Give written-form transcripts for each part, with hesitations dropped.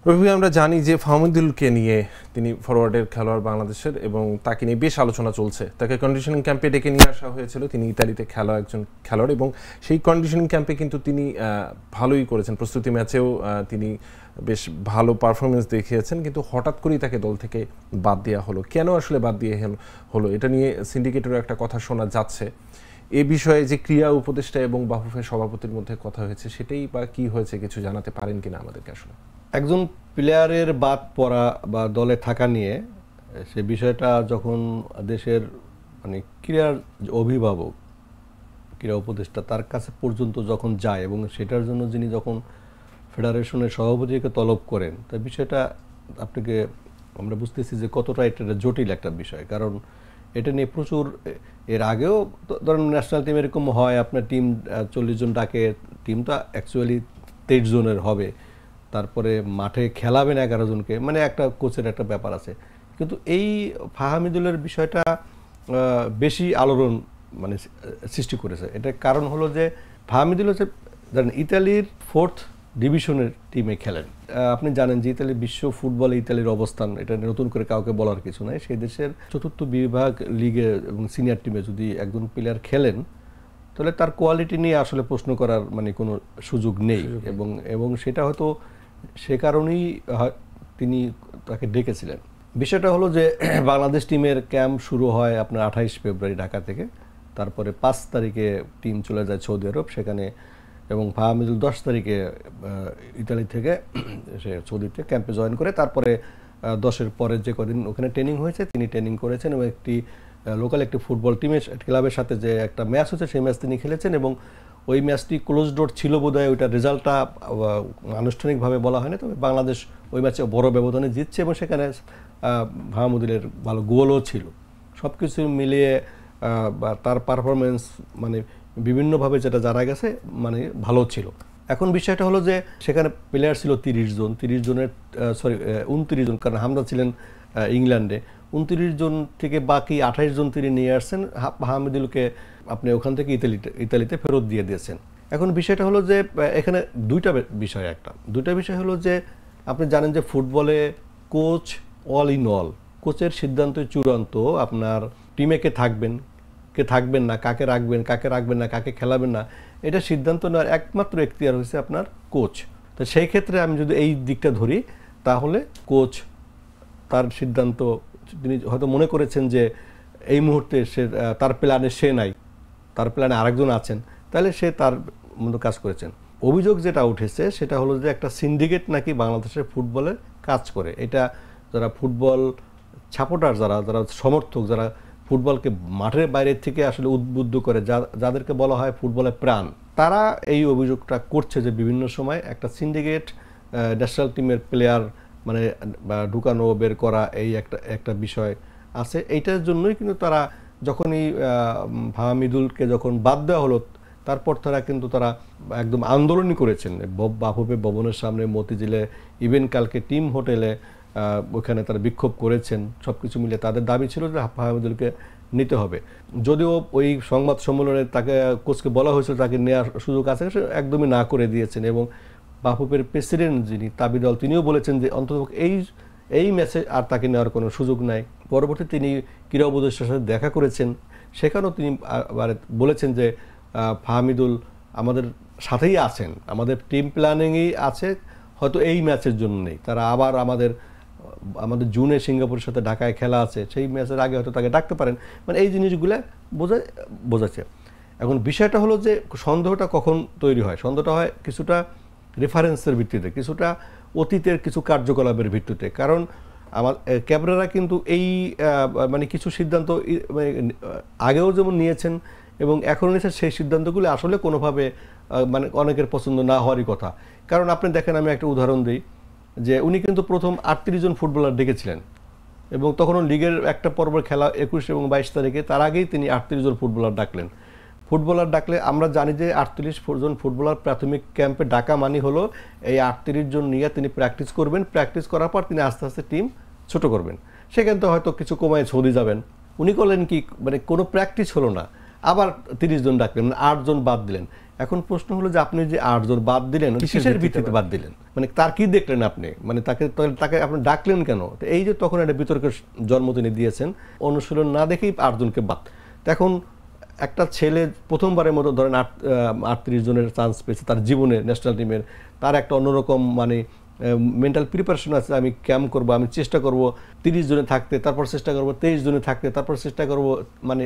রবি, আমরা জানি যে ফাহমিদুলকে নিয়ে তিনি ফরওয়ার্ডের খেলোয়াড় বাংলাদেশের, এবং তাকে নিয়ে বেশ আলোচনা চলছে। তাকে কন্ডিশনিং ক্যাম্পে ডেকে নিয়ে আসা হয়েছিল। তিনি ইতালিতে খেলা একজন খেলোয়াড়, এবং সেই কন্ডিশনিং ক্যাম্পে কিন্তু তিনি ভালোই করেছেন। প্রস্তুতি ম্যাচেও তিনি বেশ ভালো পারফরমেন্স দেখিয়েছেন, কিন্তু হঠাৎ করেই তাকে দল থেকে বাদ দেওয়া হলো। কেন আসলে বাদ দিয়ে হলো, এটা নিয়ে সিন্ডিকেটেরও একটা কথা শোনা যাচ্ছে। এ বিষয়ে যে ক্রীড়া উপদেষ্টা এবং বাফুফের সভাপতির মধ্যে কথা হয়েছে, সেটাই বা কি হয়েছে কিছু জানাতে পারেন কিনা আমাদেরকে? আসলে একজন প্লেয়ারের বাদ পড়া বা দলে থাকা নিয়ে সে বিষয়টা যখন দেশের ক্রীড়ার অভিভাবক, ক্রীড়া উপদেষ্টা তার কাছে পর্যন্ত যখন যায় এবং সেটার জন্য যিনি যখন ফেডারেশনের সভাপতিকে তলব করেন, তাই বিষয়টা আপনাকে আমরা বুঝতেছি যে কতটা এটা জটিল একটা বিষয়। কারণ এটা নিয়ে প্রচুর, এর আগেও ধরেন ন্যাশনাল টিম এরকম হয়, আপনার টিম 40 জন ডাকে, টিমটা অ্যাকচুয়ালি 23 জনের হবে, তারপরে মাঠে খেলাবেন 11 জনকে, একটা কোচের একটা ব্যাপার আছে। কিন্তু এই ফাহমিদুলের বিষয়টা বেশি আলোড়ন সৃষ্টি করেছে। এটার কারণ হলো যে ফাহমিদুল হচ্ছে ধরেন ইতালির 4th ডিভিশনের টিমে খেলেন। আপনি জানেন যে ইতালির বিশ্ব ফুটবলে ইতালির অবস্থান, এটা নতুন করে কাউকে বলার কিছু নাই। সেই দেশের 4র্থ বিভাগ লিগে এবং সিনিয়র টিমে যদি একজন প্লেয়ার খেলেন, তাহলে তার কোয়ালিটি নিয়ে আসলে প্রশ্ন করার কোনো সুযোগ নেই। এবং সেটা হয়তো সে কারণেই তিনি তাকে ডেকেছিলেন। বিষয়টা হলো যে বাংলাদেশ টিমের ক্যাম্প শুরু হয় আপনার 28 ফেব্রুয়ারি ঢাকা থেকে, তারপরে 5 তারিখে টিম চলে যায় সৌদি আরব সেখানে, এবং ফাহমিদুল 10 তারিখে ইতালি থেকে সে সৌদিতে ক্যাম্পে জয়েন করে। তারপরে 10-এর পরে যে কদিন ওখানে ট্রেনিং হয়েছে তিনি ট্রেনিং করেছেন, এবং একটি লোকাল একটি ফুটবল টিমের ক্লাবের সাথে যে একটা ম্যাচ হচ্ছে সেই ম্যাচ তিনি খেলেছেন, এবং ওই ম্যাচটি ক্লোজ ডোর ছিল বোধহয়। ওইটার রেজাল্টটা আনুষ্ঠানিকভাবে বলা হয়নি, তবে বাংলাদেশ ওই ম্যাচে বড় ব্যবধানে জিতছে, এবং সেখানে ফাহমিদুলের ভালো গোলও ছিল। সব কিছু মিলিয়ে তার পারফরমেন্স বিভিন্নভাবে যেটা জানা গেছে ভালো ছিল। এখন বিষয়টা হলো যে সেখানে প্লেয়ার ছিল 30 জন, 30 জনের 29 জন, কারণ হামদা ছিলেন ইংল্যান্ডে। 29 জন থেকে বাকি 28 জন তিনি নিয়ে আসছেন। ফাহমিদুলকে আপনি ওখান থেকে ইতালিতে ফেরত দিয়ে দিয়েছেন। এখন বিষয়টা হলো যে এখানে দুইটা বিষয় হলো যে আপনি জানেন যে ফুটবলে কোচ অল ইন অল, কোচের সিদ্ধান্ত চূড়ান্ত। আপনার টিমে কে থাকবেন না, কাকে রাখবেন না, কাকে খেলাবেন না, এটা সিদ্ধান্ত নেওয়ার একমাত্র এখতিয়ার হয়েছে আপনার কোচ। তো সেই ক্ষেত্রে আমি যদি এই দিকটা ধরি, তাহলে কোচ তার সিদ্ধান্ত, তিনি হয়তো মনে করেছেন যে এই মুহূর্তে সে তার প্ল্যানে সে নাই, তার প্ল্যানে আরেকজন আছেন, তাহলে সে তার মতো কাজ করেছেন। অভিযোগ যেটা উঠেছে সেটা হলো যে একটা সিন্ডিকেট নাকি বাংলাদেশের ফুটবলে কাজ করে। এটা যারা ফুটবল সাপোর্টার, যারা সমর্থক, যারা ফুটবলকে মাঠের বাইরে থেকে আসলে উদ্বুদ্ধ করে, যাদেরকে বলা হয় ফুটবলের প্রাণ, তারা এই অভিযোগটা করছে যে বিভিন্ন সময় একটা সিন্ডিকেট ন্যাশনাল টিমের প্লেয়ার ঢুকানো বের করা, এই একটা বিষয় আছে। এইটার জন্যই কিন্তু তারা যখনই ফাহমিদুলকে যখন বাদ দেওয়া হলো, তারপর তারা একদম আন্দোলনই করেছেন বাফুফে ভবনের সামনে, মতিঝিলে, ইভেন কালকে টিম হোটেলে, ওখানে তারা বিক্ষোভ করেছেন। সব কিছু মিলে তাদের দাবি ছিল যে ফাহমিদুলকে নিতে হবে। যদিও ওই সংবাদ সম্মেলনে তাকে কোচকে বলা হয়েছিল তাকে নেওয়ার সুযোগ আছে, সে একদমই না করে দিয়েছেন। এবং বাফুফের প্রেসিডেন্ট যিনি তাবিদল, তিনিও বলেছেন যে অন্তত এই ম্যাচে আর তাকে নেওয়ার কোনো সুযোগ নাই। পরবর্তী তিনি ক্রীড়া উপদেষ্টার সাথে দেখা করেছেন, সেখানেও তিনি বলেছেন যে ফাহমিদুল আমাদের সাথেই আছেন, আমাদের টিম প্ল্যানিংই আছে, হয়তো এই ম্যাচের জন্য নেই। তারা আবার আমাদের জুনে সিঙ্গাপুরের সাথে ঢাকায় খেলা আছে, সেই ম্যাচের আগে হয়তো তাকে ডাকতে পারেন। এই জিনিসগুলো বোঝাচ্ছে। এখন বিষয়টা হলো যে সন্দেহটা কখন তৈরি হয়? সন্দেহটা হয় কিছুটা রেফারেন্সের ভিত্তিতে, কিছুটা অতীতের কিছু কার্যকলাপের ভিত্তিতে। কারণ আমার ক্যাবরেরা কিন্তু এই কিছু সিদ্ধান্ত আগেও যেমন নিয়েছেন এবং এখন নিয়েছেন, সেই সিদ্ধান্তগুলো আসলে কোনোভাবে অনেকের পছন্দ না হওয়ারই কথা। কারণ আপনি দেখেন, আমি একটা উদাহরণ দিই, যে উনি কিন্তু প্রথম 38 জন ফুটবলার ডেকেছিলেন, এবং তখনও লিগের একটা পর্বের খেলা 21 এবং 22 তারিখে, তার আগেই তিনি 38 জন ফুটবলার ডাকলেন। ফুটবলার ডাকলে আমরা জানি যে 38 জন ফুটবলার প্রাথমিক ক্যাম্পে ডাকা হলো এই 38 জন নিয়ে তিনি প্র্যাকটিস করবেন, প্র্যাকটিস করার পর তিনি আস্তে আস্তে টিম ছোট করবেন। সেখান থেকে হয়তো কিছু কমায় সৌদি যাবেন। উনি করলেন কি, কোনো প্র্যাকটিস হলো না, আবার 30 জন ডাকলেন, 8 জন বাদ দিলেন। এখন প্রশ্ন হলো যে আপনি যে 8 জন বাদ দিলেন কিসের ভিত্তিতে বাদ দিলেন, মানে তার কি দেখলেন আপনি, মানে তাকে আপনি ডাকলেন কেন? তো এই যে তখন একটা বিতর্কের জন্ম তিনি দিয়েছেন, অনুশীলন না দেখেই 8 জনকে বাদ। এখন একটা ছেলে প্রথমবারের মতো ধরেন 38 জনের চান্স পেয়েছে তার জীবনে ন্যাশনাল টিমের, তার একটা অন্যরকম মানে মেন্টাল প্রিপারেশন আছে, আমি ক্যাম্প করব, আমি চেষ্টা করব 30 জনে থাকতে, তারপর চেষ্টা করব 23 জনে থাকতে, তারপর চেষ্টা করব মানে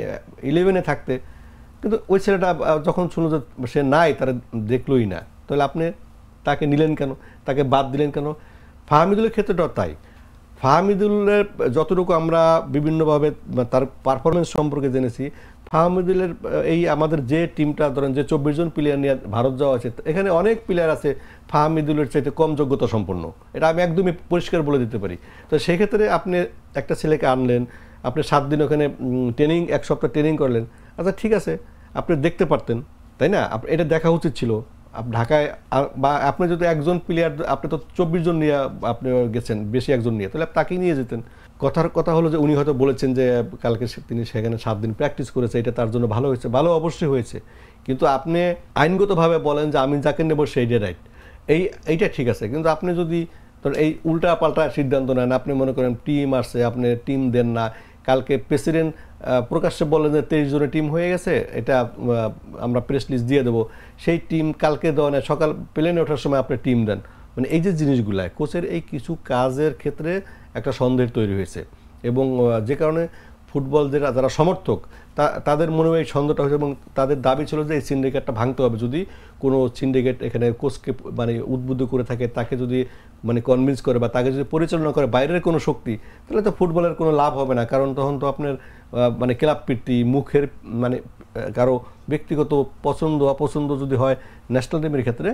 11-এ থাকতে। কিন্তু ওই ছেলেটা যখন শুনলো যে সে নাই, তারা দেখলোই না, তাহলে আপনি তাকে নিলেন কেন, তাকে বাদ দিলেন কেন? ফাহমিদুলের ক্ষেত্রেটাও তাই। ফাহমিদুলের যতটুকু আমরা বিভিন্নভাবে তার পারফরমেন্স সম্পর্কে জেনেছি, ফাহমিদুলের এই আমাদের যে টিমটা ধরেন যে 24 জন প্লেয়ার নিয়ে ভারত যাওয়া আছে, এখানে অনেক প্লেয়ার আছে ফাহমিদুলের চাইতে কম যোগ্যতা সম্পন্ন, এটা আমি একদমই পরিষ্কার বলে দিতে পারি। তো সেই ক্ষেত্রে আপনি একটা ছেলেকে আনলেন, আপনি 7 দিন ওখানে ট্রেনিং, 1 সপ্তাহ ট্রেনিং করলেন, আচ্ছা ঠিক আছে, আপনি দেখতে পারতেন, তাই না? এটা দেখা উচিত ছিল ঢাকায়। বা আপনি যদি একজন প্লেয়ার, আপনি তো 24 জন নিয়ে আপনি গেছেন, বেশি একজন নিয়ে, তাহলে তাকেই নিয়ে যেতেন। কথা হলো যে উনি হয়তো বলেছেন যে কালকে তিনি সেখানে 7 দিন প্র্যাকটিস করেছে, এটা তার জন্য ভালো হয়েছে, ভালো অবশ্যই হয়েছে, কিন্তু আপনি আইনগতভাবে বলেন যে আমি যাকে নেব সেইটা রাইট, এইটা ঠিক আছে। কিন্তু আপনি যদি এই উল্টা পাল্টা সিদ্ধান্ত নেন, আপনি মনে করেন টিম আসছে, আপনি টিম দেন না, কালকে প্রেসিডেন্ট প্রকাশ্যে বললেন যে 23 জনের টিম হয়ে গেছে, এটা আমরা প্রেস লিস্ট দিয়ে দেবো, সেই টিম কালকে দেওয়া নেয়, সকাল প্লেনে ওঠার সময় আপনি টিম দেন, মানে এই যে জিনিসগুলো কোচের এই কিছু কাজের ক্ষেত্রে একটা সন্দেহ তৈরি হয়েছে। এবং যে কারণে ফুটবল যারা সমর্থক তাদের মনেও এই সন্দেহটা হয়েছে, এবং তাদের দাবি ছিল যে এই সিন্ডিকেটটা ভাঙতে হবে। যদি কোনো সিন্ডিকেট এখানে কোচকে মানে উদ্বুদ্ধ করে থাকে, তাকে যদি মানে কনভিন্স করে বা তাকে যদি পরিচালনা করে বাইরের কোনো শক্তি, তাহলে তো ফুটবলের কোনো লাভ হবে না। কারণ তখন তো আপনার মানে ক্লাব প্রীতি, মুখের মানে কারো ব্যক্তিগত পছন্দ অপছন্দ যদি হয় ন্যাশনাল টিমের ক্ষেত্রে,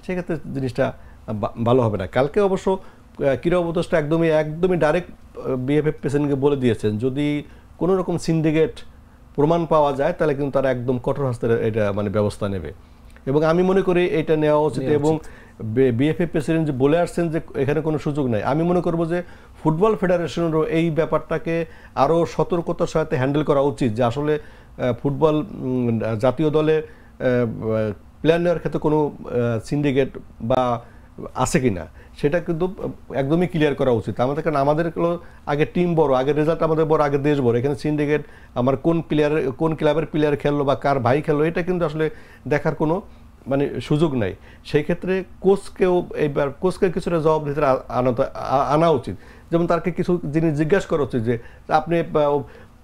সেক্ষেত্রে জিনিসটা ভালো হবে না। কালকে অবশ্য ক্রীড়া উপদেষ্টা একদমই ডাইরেক্ট বিএফএফ প্রেসিডেন্টকে বলে দিয়েছেন, যদি কোনো রকম সিন্ডিকেট প্রমাণ পাওয়া যায় তাহলে কিন্তু তারা একদম কঠোর হস্তে এটা মানে ব্যবস্থা নেবে। এবং আমি মনে করি এটা নেওয়া উচিত। এবং বিএফএফ প্রেসিডেন্ট যে বলে আসছেন যে এখানে কোনো সুযোগ নাই, আমি মনে করব যে ফুটবল ফেডারেশনেরও এই ব্যাপারটাকে আরও সতর্কতার সাথে হ্যান্ডেল করা উচিত, যে আসলে ফুটবল জাতীয় দলে প্লেয়ার নেওয়ার ক্ষেত্রে কোনো সিন্ডিকেট বা আছে কিনা সেটা কিন্তু একদমই ক্লিয়ার করা উচিত আমাদের। কারণ আমাদের আগে টিম বড়, আগে রেজাল্ট আমাদের বড়, আগে দেশ বড়, এখানে সিন্ডিকেট আমার কোন ক্লাবের প্লেয়ার খেললো বা কার ভাই খেললো এটা কিন্তু আসলে দেখার কোনো মানে সুযোগ নাই। সেই ক্ষেত্রে কোচকে কিছুটা জবাব দিতে আনা উচিত। যেমন তাকে কিছু জিনিস জিজ্ঞাসা করা উচিত, যে আপনি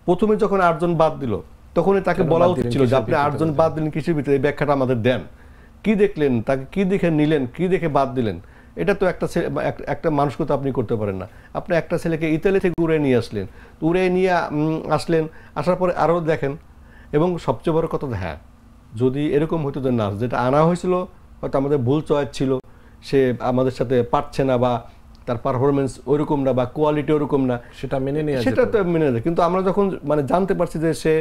প্রথমে যখন 8 জন বাদ দিল তখনই তাকে বলা উচিত ছিল যে আপনি 8 জন বাদ দিলেন কিসের ভিতরে, এই ব্যাখ্যাটা আমাদের দেন, কি দেখলেন, তাকে কি দেখে নিলেন, কি দেখে বাদ দিলেন। এটা তো একটা মানুষকে তো আপনি করতে পারেন না। আপনি একটা ছেলেকে ইতালি থেকে উড়ে নিয়ে আসলেন, আসার পরে আরও দেখেন। এবং সবচেয়ে বড় কথা, হ্যাঁ যদি এরকম হতো যে না, যেটা আনা হয়েছিল হয়তো আমাদের ভুল চয়েস ছিল, সে আমাদের সাথে পারছে না বা তার পারফরমেন্স ওইরকম না বা কোয়ালিটি ওরকম না, সেটা মেনে নেওয়া, সেটা তো মেনে নেয়। কিন্তু আমরা যখন মানে জানতে পারছি যে সে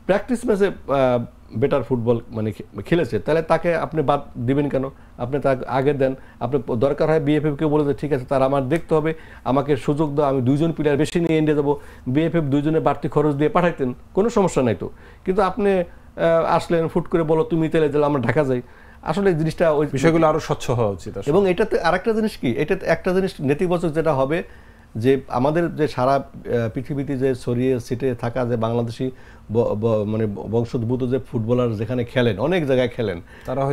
প্র্যাকটিস ম্যাচে বেটার ফুটবল মানে খেলেছে, তাহলে তাকে আপনি বাদ দিবেন কেন? আপনি তাকে আগে দেন। আপনি দরকার হয় বিএফএফকে বলে যে ঠিক আছে, তার আমার দেখতে হবে, আমাকে সুযোগ দাও, আমি 2 জন প্লেয়ার বেশি নিয়ে ইন্ডিয়া যাবো, বিএফএফ 2 জনের বাড়তি খরচ দিয়ে পাঠাইতেন, কোনো সমস্যা নাই তো। কিন্তু আপনি আসলেন ফুট করে বলো তুমি তেলে দিলে আমরা ঢাকা যাই, আসলে জিনিসটা ওই বিষয়গুলো আরো স্বচ্ছ হওয়া উচিত। এবং এটাতে আরেকটা জিনিস কি, এটাতে একটা জিনিস নেতিবাচক যেটা হবে, যে আমাদের যে সারা পৃথিবীতে যে ছড়িয়ে ছিটে থাকা যে বাংলাদেশি মানে বংশোদ্ভূত যে ফুটবলার যেখানে খেলেন, অনেক জায়গায় খেলেন,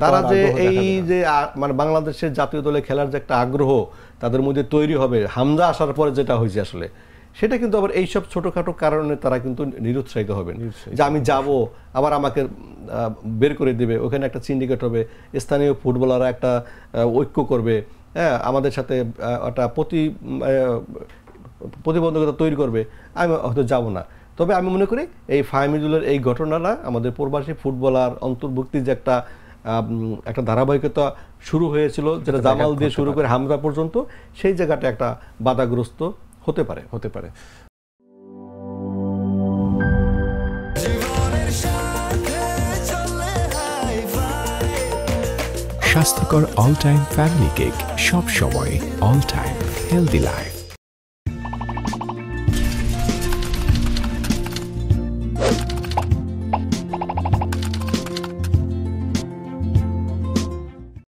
তারা যে এই যে মানে বাংলাদেশের জাতীয় দলে খেলার যে একটা আগ্রহ তাদের মধ্যে তৈরি হবে হামজা আসার পরে যেটা হয়েছে, আসলে সেটা কিন্তু আবার এইসব ছোটোখাটো কারণে তারা কিন্তু নিরুৎসাহিত হবেন, যে আমি যাব আবার আমাকে বের করে দেবে, ওখানে একটা সিন্ডিকেট হবে, স্থানীয় ফুটবলাররা একটা ঐক্য করবে, হ্যাঁ আমাদের সাথে একটা প্রতিবন্ধকতা তৈরি করবে, আমি হয়তো যাব না। তবে আমি মনে করি এই ফাহমিদুলের এই ঘটনাটা আমাদের প্রবাসী ফুটবলার অন্তর্ভুক্তির যে একটা ধারাবাহিকতা শুরু হয়েছিল, যেটা জামাল দিয়ে শুরু করে হামজা পর্যন্ত, সেই জায়গাটা একটা বাধাগ্রস্ত হতে পারে। স্বাস্থ্যকর অল টাইম ফ্যামিলি কেক, সব সময় অল টাইম হেলদি লাইফ।